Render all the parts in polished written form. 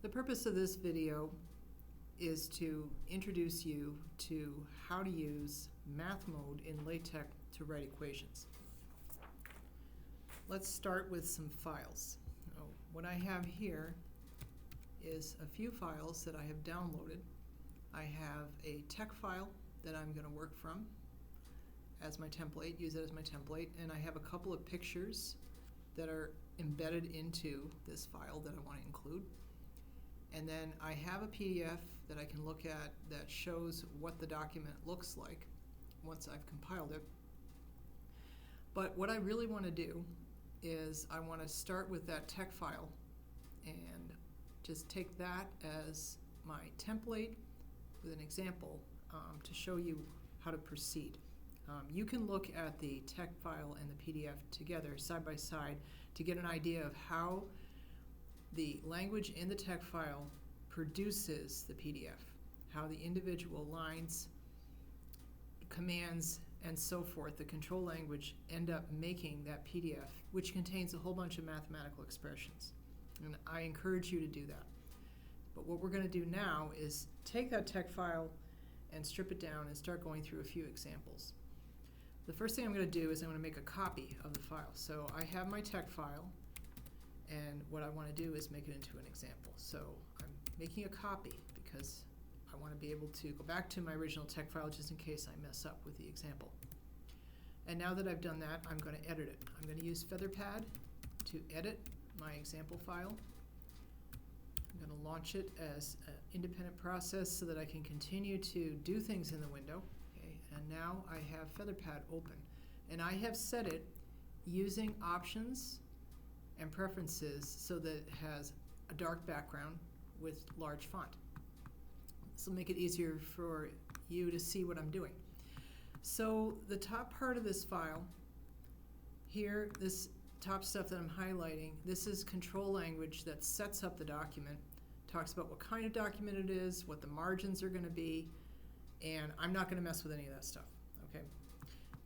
The purpose of this video is to introduce you to how to use math mode in LaTeX to write equations. Let's start with some files. What I have here is a few files that I have downloaded. I have a tech file that I'm going to work from as my template, use it as my template, and I have a couple of pictures that are embedded into this file that I want to include. And then I have a PDF that I can look at that shows what the document looks like once I've compiled it. But what I really want to do is I want to start with that tech file and just take that as my template with an example to show you how to proceed. You can look at the tech file and the PDF together side by side to get an idea of how the language in the tech file produces the PDF, how the individual lines, commands, and so forth, the control language, end up making that PDF, which contains a whole bunch of mathematical expressions. And I encourage you to do that. But what we're going to do now is take that tech file and strip it down and start going through a few examples. The first thing I'm going to do is I'm going to make a copy of the file. So I have my tech file, and what I want to do is make it into an example. So I'm making a copy because I want to be able to go back to my original tech file just in case I mess up with the example. And now that I've done that, I'm going to edit it. I'm going to use Featherpad to edit my example file. I'm going to launch it as an independent process so that I can continue to do things in the window. Okay, and now I have Featherpad open. And I have set it using options and preferences so that it has a dark background with large font. This will make it easier for you to see what I'm doing. So the top part of this file here, this top stuff that I'm highlighting, this is control language that sets up the document, talks about what kind of document it is, what the margins are going to be, and I'm not going to mess with any of that stuff. Okay.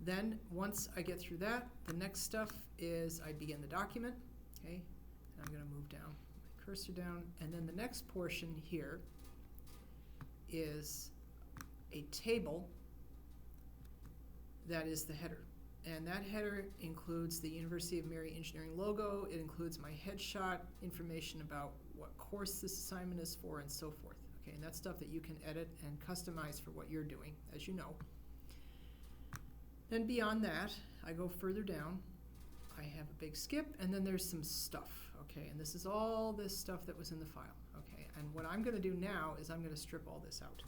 Then once I get through that, the next stuff is I begin the document. Okay, and I'm going to move down my cursor down, and then the next portion here is a table that is the header. And that header includes the University of Mary Engineering logo, it includes my headshot, information about what course this assignment is for, and so forth. Okay, and that's stuff that you can edit and customize for what you're doing, as you know. Then beyond that, I go further down. I have a big skip, and then there's some stuff, okay? And this is all this stuff that was in the file, okay? And what I'm going to do now is I'm going to strip all this out.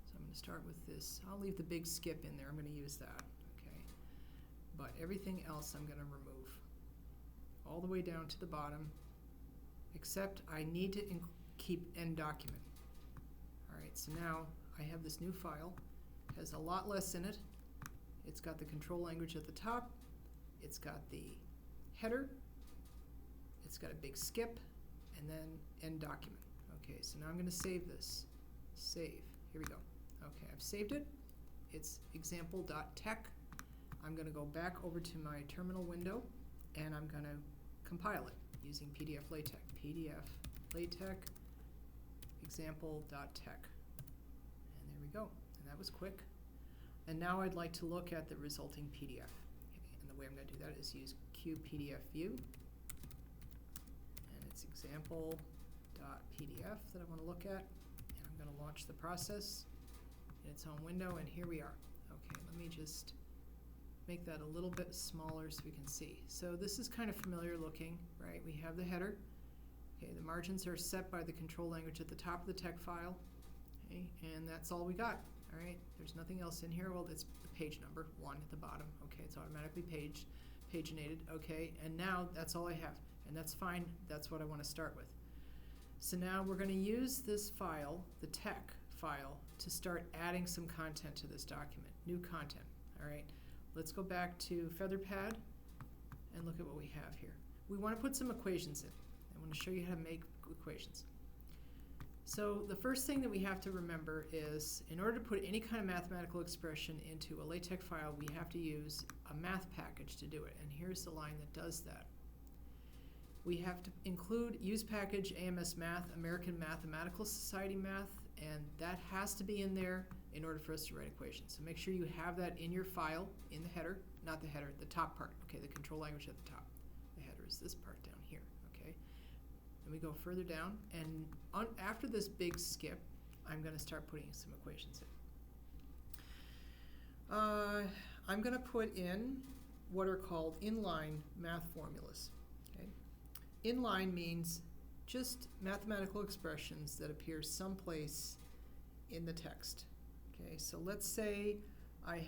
So I'm going to start with this. I'll leave the big skip in there. I'm going to use that, okay? But everything else I'm going to remove all the way down to the bottom, except I need to keep end document. All right, so now I have this new file. It has a lot less in it. It's got the control language at the top. It's got the header, it's got a big skip, and then end document. Okay, so now I'm going to save this. Save. Here we go. Okay, I've saved it. It's example.tech. I'm going to go back over to my terminal window, and I'm going to compile it using PDF LaTeX. PDF LaTeX example.tech. And there we go. And that was quick. And now I'd like to look at the resulting PDF. The way I'm going to do that is use QPDF view, and it's example.pdf that I want to look at, and I'm going to launch the process in its own window, and here we are. Okay, let me just make that a little bit smaller so we can see. So this is kind of familiar looking, right? We have the header. Okay, the margins are set by the control language at the top of the tech file, okay, and that's all we got. All right, there's nothing else in here. Well, it's the page number 1 at the bottom. Okay, it's automatically paginated. Okay, and now that's all I have, and that's fine. That's what I want to start with. So now we're going to use this file, the tech file, to start adding some content to this document, new content. All right, let's go back to Featherpad and look at what we have here. We want to put some equations in. I want to show you how to make equations. So the first thing that we have to remember is, in order to put any kind of mathematical expression into a LaTeX file, we have to use a math package to do it. And here's the line that does that. we have to include use package AMS Math, American Mathematical Society Math, and that has to be in there in order for us to write equations. So make sure you have that in your file, in the header, not the header, the top part, okay, the control language at the top. The header is this part down here, okay? Then we go further down, and after this big skip, I'm going to start putting some equations in. I'm going to put in what are called inline math formulas. Okay? Inline means just mathematical expressions that appear someplace in the text. Okay, so let's say I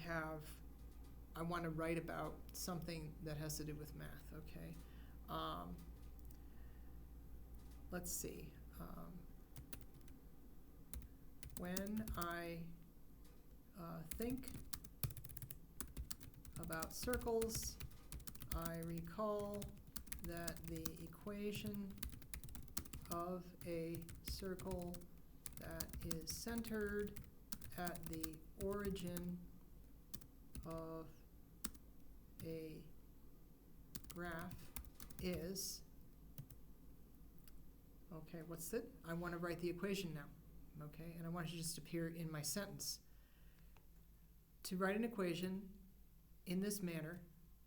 want to write about something that has to do with math. Okay, let's see. When I think about circles, I recall that the equation of a circle that is centered at the origin of a graph is, okay, what's it? I want to write the equation now, okay, and I want it to just appear in my sentence. To write an equation in this manner,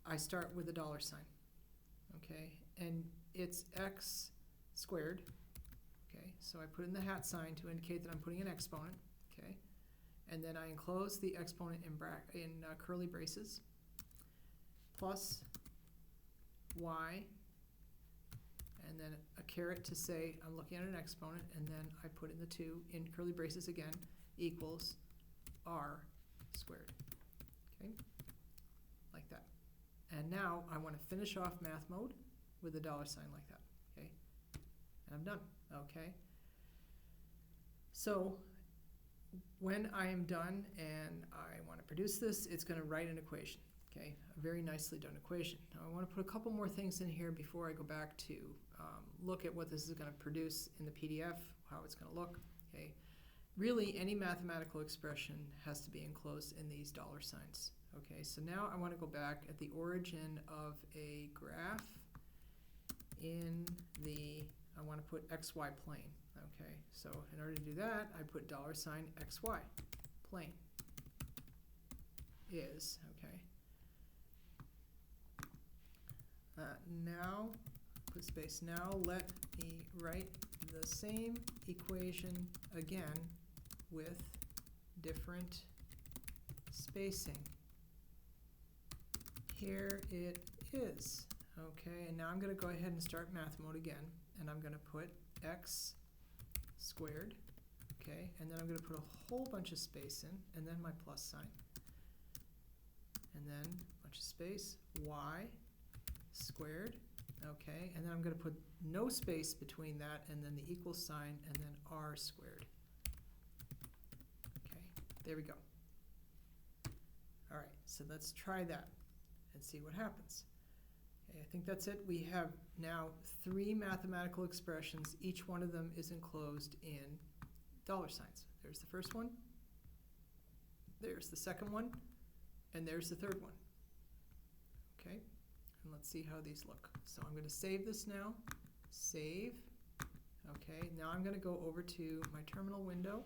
I start with a dollar sign, okay, and it's x squared, okay, so I put in the hat sign to indicate that I'm putting an exponent, okay, and then I enclose the exponent in curly braces, plus y, and then a caret to say I'm looking at an exponent, and then I put in the 2 in curly braces again, equals r squared, okay, like that. And now I want to finish off math mode with a dollar sign like that, okay, and I'm done, okay. So when I am done and I want to produce this, it's going to write an equation, okay, a very nicely done equation. Now I want to put a couple more things in here before I go back to look at what this is going to produce in the PDF, how it's going to look, okay. Really, any mathematical expression has to be enclosed in these dollar signs, okay. So now I want to go back at the origin of a graph in the, I want to put XY plane, okay. So in order to do that, I put dollar sign XY plane is, okay. Now, put space, now let me write the same equation again with different spacing. Here it is, okay, and now I'm going to go ahead and start math mode again, and I'm going to put x squared, okay, and then I'm going to put a whole bunch of space in, and then my plus sign, and then a bunch of space, y squared, okay, and then I'm going to put no space between that and then the equal sign and then r squared. Okay, there we go. All right, so let's try that and see what happens. Okay, I think that's it. We have now 3 mathematical expressions. Each one of them is enclosed in dollar signs. There's the first one, there's the second one, and there's the third one. Okay. And let's see how these look. So I'm going to save this now. Save. Okay, now I'm going to go over to my terminal window,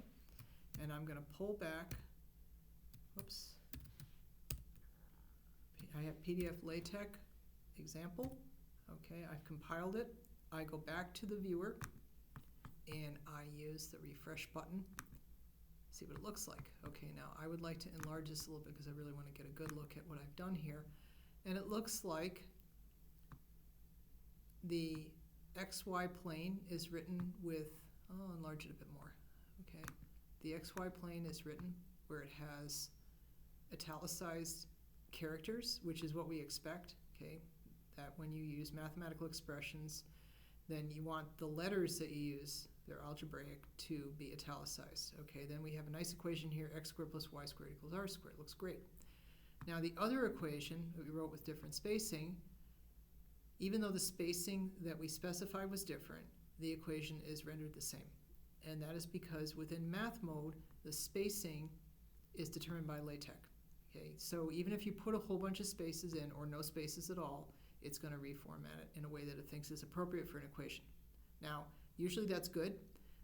and I'm going to pull back. Whoops. I have PDF LaTeX example. Okay, I've compiled it. I go back to the viewer, and I use the refresh button. See what it looks like. Okay, now I would like to enlarge this a little bit because I really want to get a good look at what I've done here. And it looks like the XY plane is written with, I'll enlarge it a bit more, okay. The XY plane is written where it has italicized characters, which is what we expect, okay, that when you use mathematical expressions, then you want the letters that you use, they're algebraic, to be italicized, okay. Then we have a nice equation here, x squared plus y squared equals r squared, looks great. Now the other equation that we wrote with different spacing, even though the spacing that we specified was different, the equation is rendered the same. And that is because within math mode, the spacing is determined by LaTeX. Okay, so even if you put a whole bunch of spaces in or no spaces at all, it's going to reformat it in a way that it thinks is appropriate for an equation. Now, usually that's good.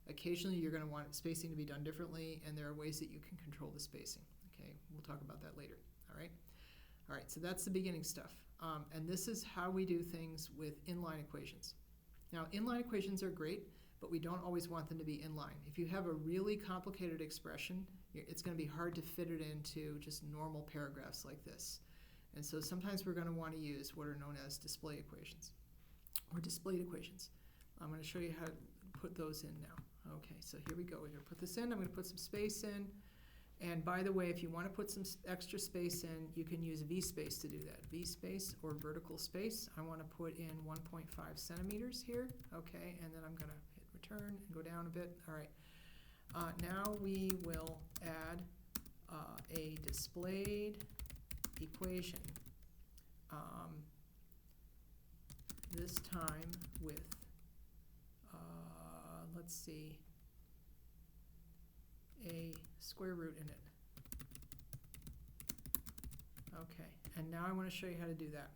Occasionally you're going to want spacing to be done differently, and there are ways that you can control the spacing. Okay, we'll talk about that later. All right, so that's the beginning stuff. And this is how we do things with inline equations. Now, inline equations are great, but we don't always want them to be inline. If you have a really complicated expression, it's going to be hard to fit it into just normal paragraphs like this. And so sometimes we're going to want to use what are known as display equations or displayed equations. I'm going to show you how to put those in now. Okay, so here we go. We're going to put this in. I'm going to put some space in. And by the way, if you want to put some extra space in, you can use VSpace to do that. VSpace or vertical space. I want to put in 1.5 centimeters here. Okay, and then I'm going to hit return and go down a bit. All right. Now we will add a displayed equation. This time with, let's see, a square root in it. Okay, and now I want to show you how to do that.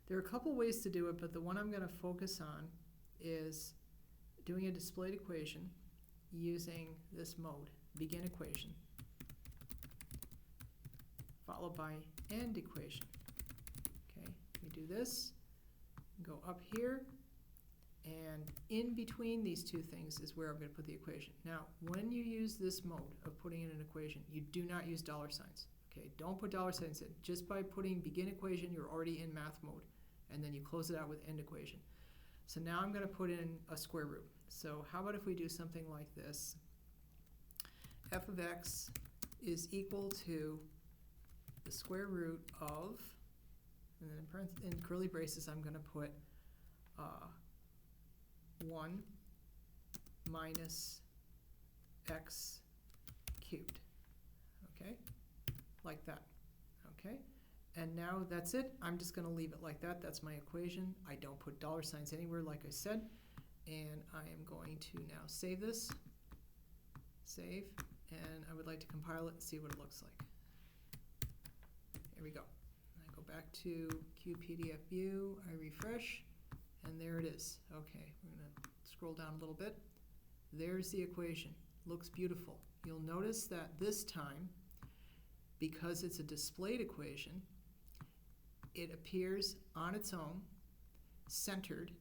There are a couple ways to do it, but the one I'm going to focus on is doing a displayed equation using this mode, begin equation, followed by end equation. Okay, we do this, go up here, and in between these two things is where I'm going to put the equation. Now, when you use this mode of putting in an equation, you do not use dollar signs. Okay, don't put dollar signs in. Just by putting begin equation, you're already in math mode, and then you close it out with end equation. So now I'm going to put in a square root. So how about if we do something like this? F of x is equal to the square root of, and then in curly braces I'm going to put 1 minus x cubed. Okay, like that. Okay, and now that's it. I'm just going to leave it like that. That's my equation. I don't put dollar signs anywhere, like I said. And I am going to now save this. Save. And I would like to compile it and see what it looks like. Here we go. I go back to QPDF view. I refresh. And there it is. Okay, we're going to scroll down a little bit. There's the equation. Looks beautiful. You'll notice that this time, because it's a displayed equation, it appears on its own, centered,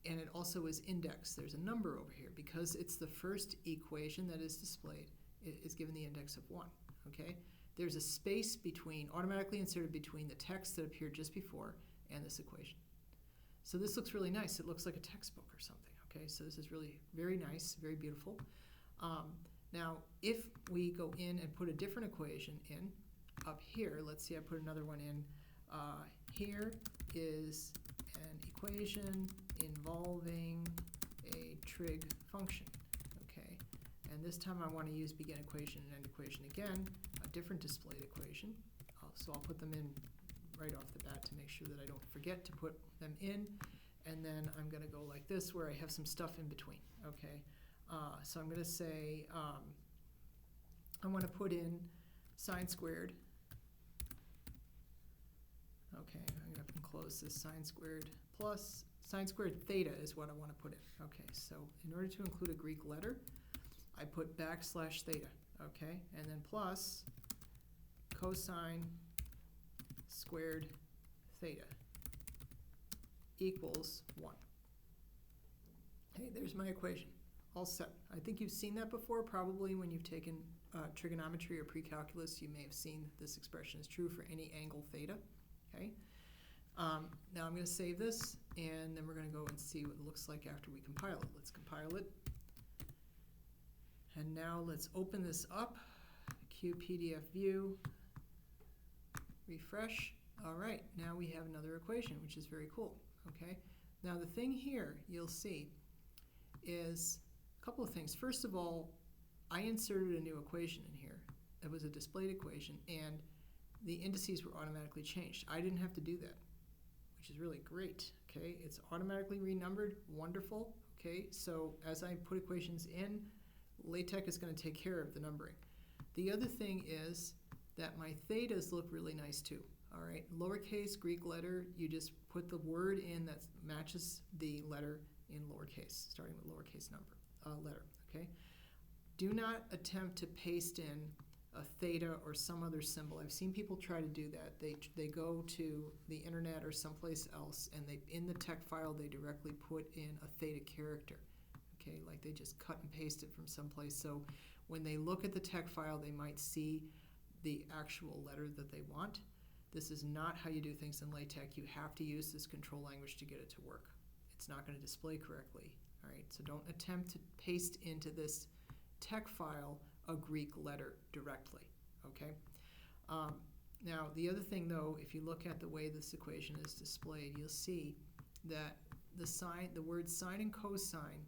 and it also is indexed. There's a number over here. Because it's the first equation that is displayed, it is given the index of 1. Okay? There's a space between, automatically inserted between the text that appeared just before and this equation. So this looks really nice. It looks like a textbook or something. Okay, so this is really very nice, very beautiful. Now, if we go in and put a different equation in, up here, let's see, I put another one in. Here is an equation involving a trig function. Okay, and this time I want to use begin equation and end equation again, a different displayed equation. So I'll put them in right off the bat to make sure that I don't forget to put them in, and then I'm going to go like this where I have some stuff in between. Okay, so I'm going to say I want to put in sine squared. Okay, I'm going to close this sine squared plus sine squared theta is what I want to put in. Okay, so in order to include a Greek letter, I put backslash theta. Okay, and then plus cosine squared theta equals 1. Hey, there's my equation, all set. I think you've seen that before, probably when you've taken trigonometry or pre-calculus. You may have seen this expression is true for any angle theta. Okay. Now I'm going to save this, and then we're going to go and see what it looks like after we compile it. Let's compile it. And now let's open this up, QPDF view, refresh. All right, now we have another equation, which is very cool. Okay. Now the thing here you'll see is a couple of things. First of all, I inserted a new equation in here. It was a displayed equation, and the indices were automatically changed. I didn't have to do that, which is really great. Okay, it's automatically renumbered. Wonderful. Okay, so as I put equations in, LaTeX is going to take care of the numbering. The other thing is that my thetas look really nice too. All right, lowercase Greek letter, you just put the word in that matches the letter in lowercase, starting with lowercase letter, okay? Do not attempt to paste in a theta or some other symbol. I've seen people try to do that. They go to the internet or someplace else, and in the text file they directly put in a theta character. Okay, like they just cut and paste it from someplace. So when they look at the text file, they might see the actual letter that they want. This is not how you do things in LaTeX. You have to use this control language to get it to work. It's not going to display correctly. All right, so don't attempt to paste into this text file a Greek letter directly, okay? Now, the other thing, though, if you look at the way this equation is displayed, you'll see that the words sine and cosine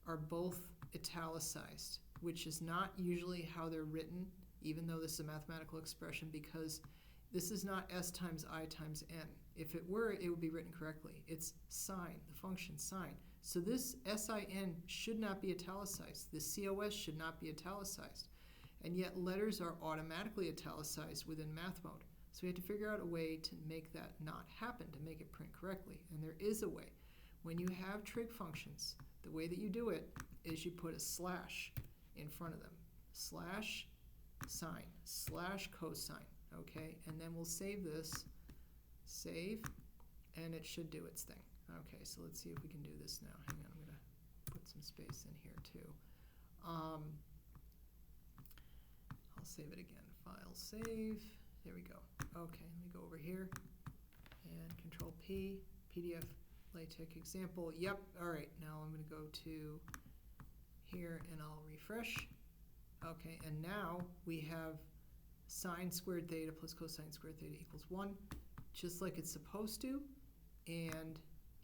are both italicized, which is not usually how they're written, even though this is a mathematical expression, because this is not s times I times n. If it were, it would be written correctly. It's sine, the function sine. So this sin should not be italicized. The cos should not be italicized. And yet letters are automatically italicized within math mode. So we have to figure out a way to make that not happen, to make it print correctly. And there is a way. When you have trig functions, the way that you do it is you put a slash in front of them. Slash sine, slash cosine, okay? And then we'll save this, save, and it should do its thing. Okay, so let's see if we can do this now. Hang on, I'm going to put some space in here too. I'll save it again. File, save. There we go. Okay, let me go over here and Control P, PDF LaTeX example. Yep, all right, now I'm going to go to here and I'll refresh. Okay, and now we have sine squared theta plus cosine squared theta equals 1, just like it's supposed to, and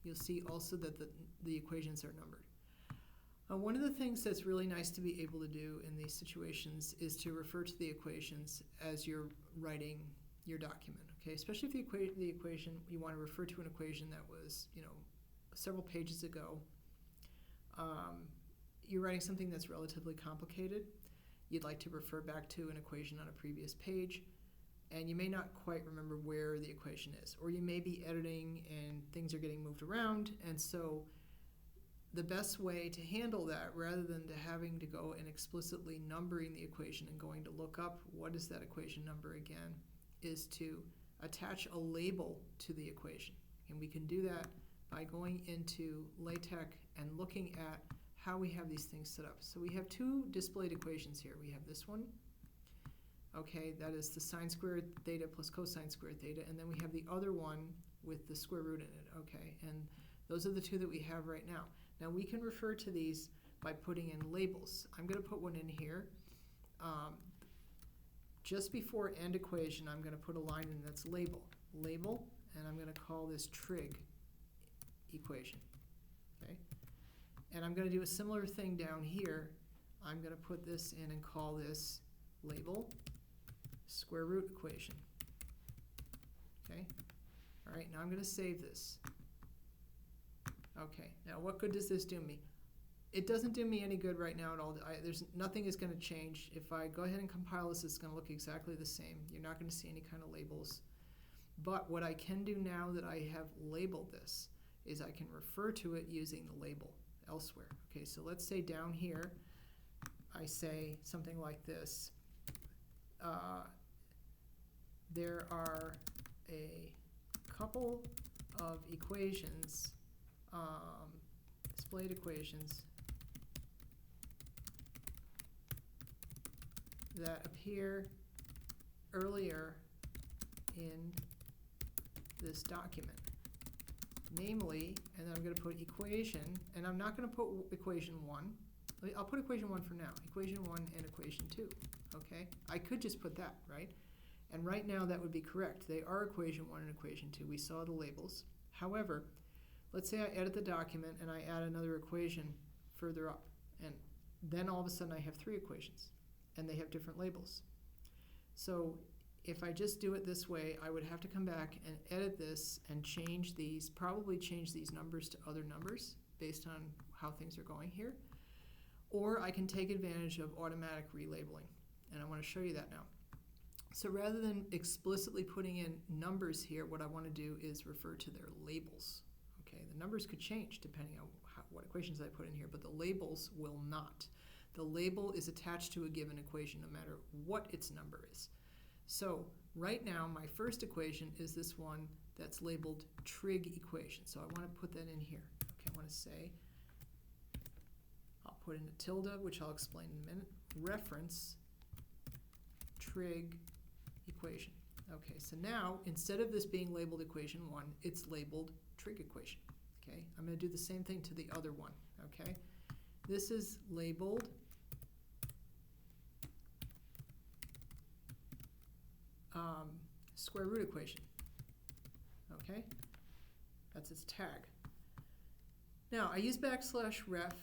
you'll see also that the equations are numbered. One of the things that's really nice to be able to do in these situations is to refer to the equations as you're writing your document, okay? Especially if the equation, you want to refer to an equation that was, several pages ago. You're writing something that's relatively complicated. You'd like to refer back to an equation on a previous page, and you may not quite remember where the equation is, or you may be editing and things are getting moved around, and so the best way to handle that, rather than to having to go and explicitly numbering the equation and going to look up what is that equation number again, is to attach a label to the equation. And we can do that by going into LaTeX and looking at how we have these things set up. So we have two displayed equations here. We have this one, okay, that is the sine squared theta plus cosine squared theta, and then we have the other one with the square root in it, okay, and those are the two that we have right now. Now we can refer to these by putting in labels. I'm going to put one in here. Just before end equation, I'm going to put a line in that's label, and I'm going to call this trig equation, okay? And I'm going to do a similar thing down here. I'm going to put this in and call this label square root equation, okay? All right, now I'm going to save this. Okay, now what good does this do me? It doesn't do me any good right now at all. Nothing is going to change. If I go ahead and compile this, it's going to look exactly the same. You're not going to see any kind of labels. But what I can do now that I have labeled this is I can refer to it using the label elsewhere. Okay, so let's say down here, I say something like this. There are a couple of equations, displayed equations, that appear earlier in this document. Namely, and then I'm going to put equation, and I'm not going to put equation 1. I'll put equation 1 for now. Equation 1 and equation 2. Okay? I could just put that, right? And right now that would be correct. They are equation 1 and equation 2. We saw the labels. However, let's say I edit the document and I add another equation further up. And then all of a sudden I have 3 equations. And they have different labels. So if I just do it this way, I would have to come back and edit this and change these, probably change these numbers to other numbers based on how things are going here. Or I can take advantage of automatic relabeling. And I want to show you that now. So rather than explicitly putting in numbers here, what I want to do is refer to their labels. Okay, the numbers could change depending on what equations I put in here, but the labels will not. The label is attached to a given equation no matter what its number is. So right now, my first equation is this one that's labeled trig equation. So I want to put that in here. Okay, I want to say, I'll put in a tilde, which I'll explain in a minute, reference trig equation. Okay, so now instead of this being labeled equation 1, it's labeled trig equation. Okay, I'm going to do the same thing to the other one. Okay, this is labeled square root equation. Okay, that's its tag. Now I use \ref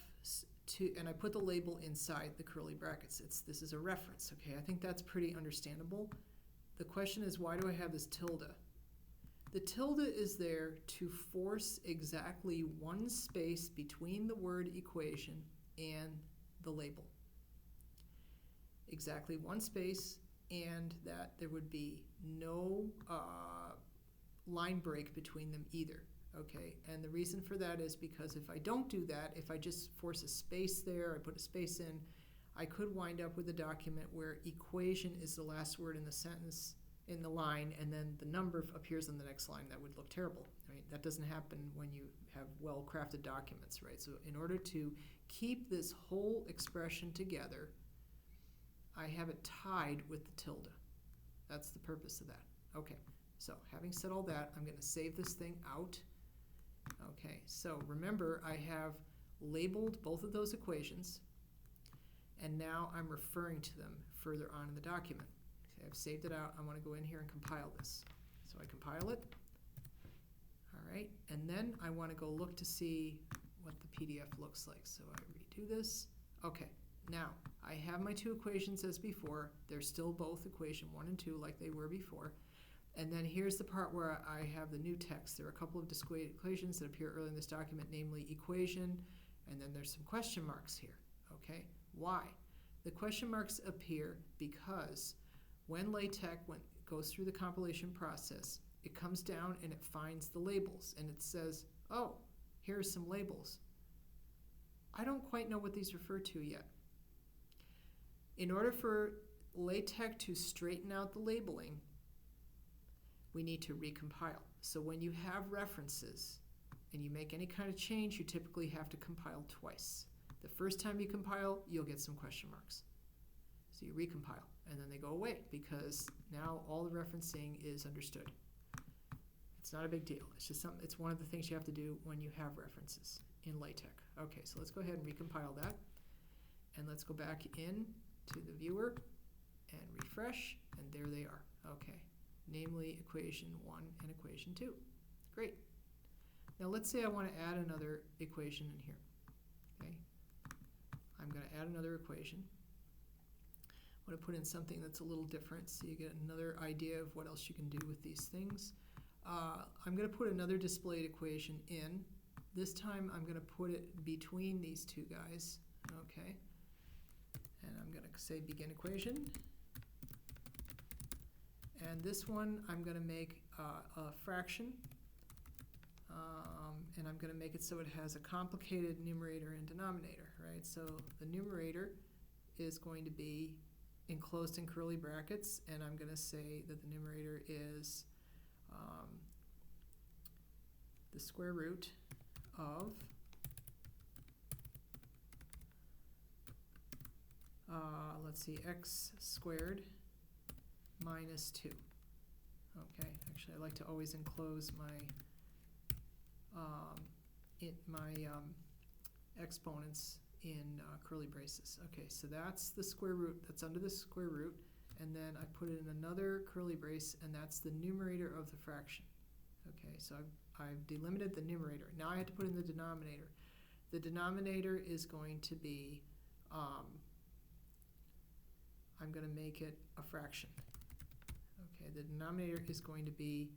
and I put the label inside the curly brackets. This is a reference. Okay, I think that's pretty understandable. The question is, why do I have this tilde? The tilde is there to force exactly one space between the word equation and the label. Exactly one space, and that there would be no line break between them either. Okay, and the reason for that is because if I don't do that, if I just force a space there, I put a space in, I could wind up with a document where equation is the last word in the sentence, in the line, and then the number appears on the next line. That would look terrible, right? That doesn't happen when you have well-crafted documents, right? So in order to keep this whole expression together, I have it tied with the tilde. That's the purpose of that. Okay, so having said all that, I'm going to save this thing out. Okay, so remember, I have labeled both of those equations, and now I'm referring to them further on in the document. Okay, I've saved it out. I want to go in here and compile this. So I compile it. All right, and then I want to go look to see what the PDF looks like. So I redo this. Okay, now I have my two equations as before. They're still both equation 1 and 2 like they were before. And then here's the part where I have the new text. There are a couple of discrete equations that appear early in this document, namely equation, and then there's some question marks here. Okay, why? The question marks appear because when LaTeX goes through the compilation process, it comes down and it finds the labels, and it says, oh, here are some labels. I don't quite know what these refer to yet. In order for LaTeX to straighten out the labeling, we need to recompile. So when you have references and you make any kind of change, you typically have to compile twice. The first time you compile, you'll get some question marks. So you recompile, and then they go away because now all the referencing is understood. It's not a big deal. It's just something. It's one of the things you have to do when you have references in LaTeX. Okay, so let's go ahead and recompile that, and let's go back in to the viewer and refresh, and there they are. Okay, namely equation 1 and equation 2. Great. Now let's say I want to add another equation in here. Okay, I'm going to add another equation. I want to put in something that's a little different so you get another idea of what else you can do with these things. I'm going to put another displayed equation in. This time I'm going to put it between these two guys. Okay, and I'm going to say begin equation. And this one I'm going to make a fraction, and I'm going to make it so it has a complicated numerator and denominator, right? So the numerator is going to be enclosed in curly brackets, and I'm going to say that the numerator is the square root of let's see, x squared minus 2. Okay, actually I like to always enclose my exponents in curly braces. Okay, so that's the square root, that's under the square root, and then I put it in another curly brace, and that's the numerator of the fraction. Okay, so I've delimited the numerator. Now I have to put in the denominator. The denominator is going to be, I'm going to make it a fraction. Okay, the denominator is going to be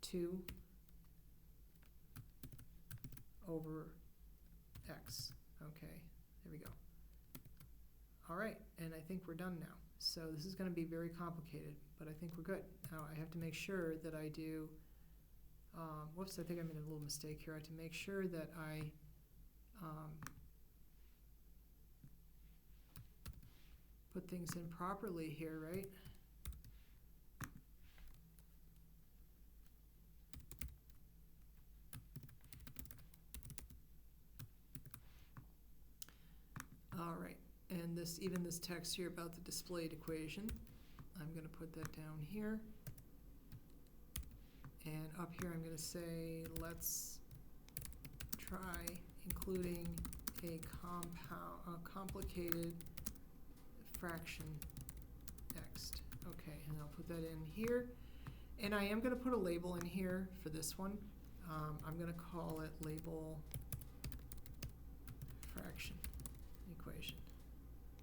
2 over x. Okay, there we go. All right, and I think we're done now. So this is going to be very complicated, but I think we're good. Now I have to make sure that I do, whoops, I think I made a little mistake here. I have to make sure that I put things in properly here, right? All right, and even this text here about the displayed equation, I'm going to put that down here. And up here I'm going to say, let's try including a complicated fraction next. Okay, and I'll put that in here. And I am going to put a label in here for this one. I'm going to call it label fraction equation.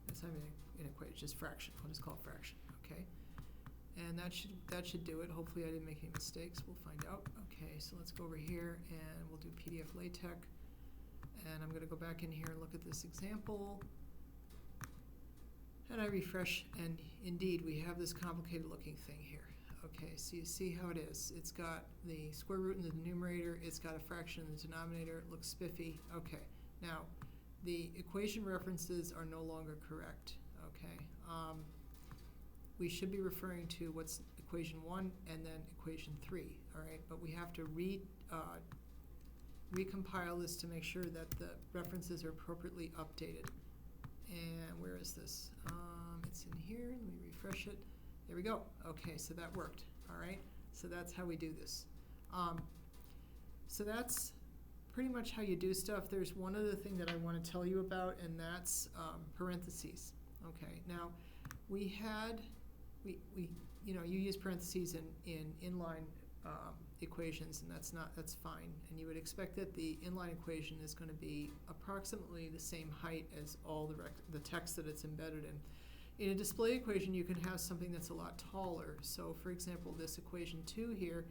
That's not an equation, just fraction. I'll just call it fraction. Okay, and that should do it. Hopefully I didn't make any mistakes. We'll find out. Okay, so let's go over here and we'll do PDF LaTeX. And I'm going to go back in here and look at this example. And I refresh, and indeed we have this complicated looking thing here. Okay, so you see how it is. It's got the square root in the numerator, it's got a fraction in the denominator, it looks spiffy. Okay, now the equation references are no longer correct. Okay, we should be referring to what's equation 1 and then equation 3, all right? But we have to recompile this to make sure that the references are appropriately updated. And where is this? It's in here. Let me refresh it. There we go. Okay, so that worked. All right. So that's how we do this. So that's pretty much how you do stuff. There's one other thing that I want to tell you about, and that's parentheses. Okay. Now, you use parentheses in inline equations, and that's fine. And you would expect that the inline equation is going to be approximately the same height as all the text that it's embedded in. In a display equation, you can have something that's a lot taller. So, for example, this equation 2 here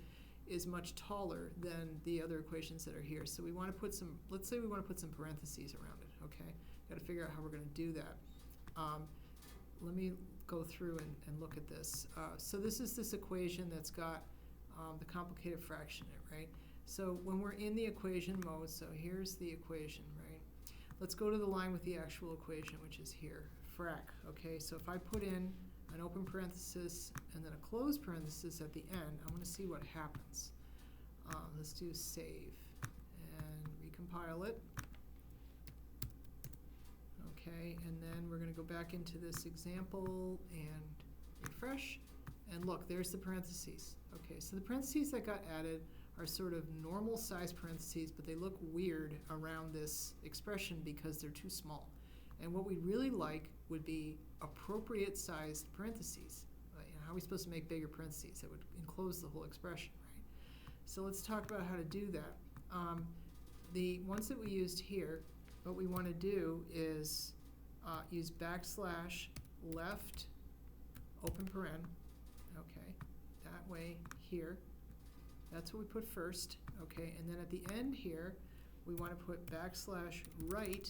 is much taller than the other equations that are here. So we want to put some, let's say we want to put some parentheses around it, okay? Got to figure out how we're going to do that. Let me go through and look at this. So this is this equation that's got the complicated fraction in it, right? So when we're in the equation mode, so here's the equation, right? Let's go to the line with the actual equation, which is here, frac, okay? So if I put in an open parenthesis and then a closed parenthesis at the end, I want to see what happens. Let's do save and recompile it. Okay, and then we're going to go back into this example and refresh. And look, there's the parentheses. Okay, so the parentheses that got added are sort of normal size parentheses, but they look weird around this expression because they're too small. And what we'd really like would be appropriate sized parentheses. How are we supposed to make bigger parentheses that would enclose the whole expression, right? So let's talk about how to do that. The ones that we used here, what we want to do is use backslash left open paren. Okay, that way here. That's what we put first. Okay, and then at the end here, we want to put backslash right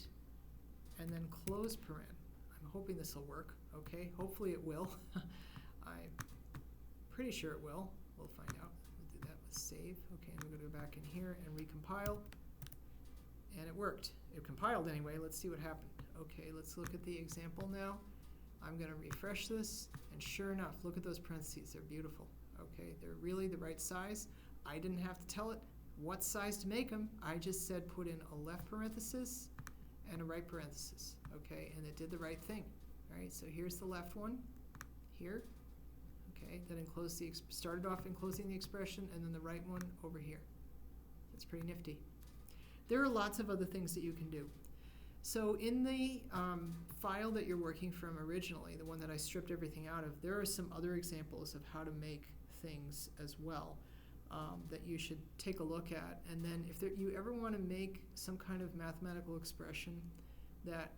and then close paren. I'm hoping this will work. Okay, hopefully it will. I'm pretty sure it will. We'll find out. We'll do that with save. Okay, and we're going to go back in here and recompile. And it worked. It compiled anyway. Let's see what happened. Okay, let's look at the example now. I'm going to refresh this, and sure enough, look at those parentheses. They're beautiful. Okay, they're really the right size. I didn't have to tell it what size to make them. I just said put in a left parenthesis and a right parenthesis. Okay, and it did the right thing. All right, so here's the left one here. Okay, that started off enclosing the expression, and then the right one over here. That's pretty nifty. There are lots of other things that you can do. So in the file that you're working from originally, the one that I stripped everything out of, there are some other examples of how to make things as well that you should take a look at. And then if you ever want to make some kind of mathematical expression that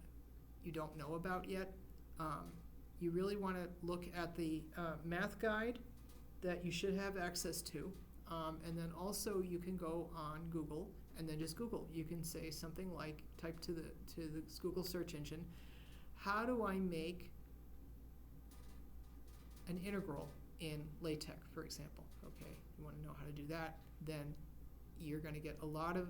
you don't know about yet, you really want to look at the math guide that you should have access to. And then also you can go on Google and then just Google. You can say something like, type to the Google search engine, how do I make an integral in LaTeX, for example. Okay, you want to know how to do that, then you're going to get a lot of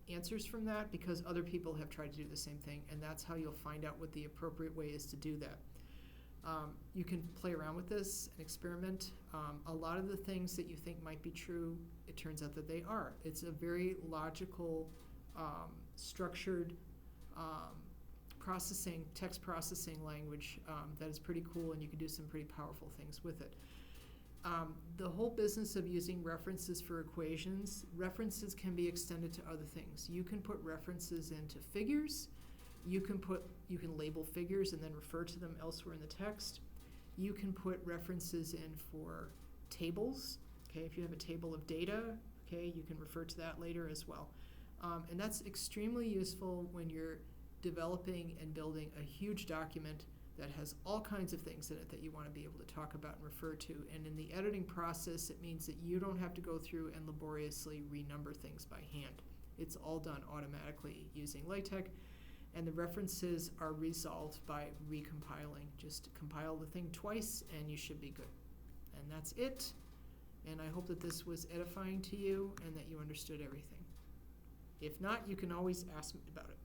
answers from that because other people have tried to do the same thing, and that's how you'll find out what the appropriate way is to do that. You can play around with this and experiment. A lot of the things that you think might be true, it turns out that they are. It's a very logical, structured text processing language that is pretty cool, and you can do some pretty powerful things with it. The whole business of using references for equations, references can be extended to other things. You can put references into figures. You can label figures and then refer to them elsewhere in the text. You can put references in for tables. Okay, if you have a table of data, okay, you can refer to that later as well. And that's extremely useful when you're developing and building a huge document that has all kinds of things in it that you want to be able to talk about and refer to. And in the editing process, it means that you don't have to go through and laboriously renumber things by hand. It's all done automatically using LaTeX, and the references are resolved by recompiling. Just compile the thing twice and you should be good. And that's it. And I hope that this was edifying to you and that you understood everything. If not, you can always ask me about it.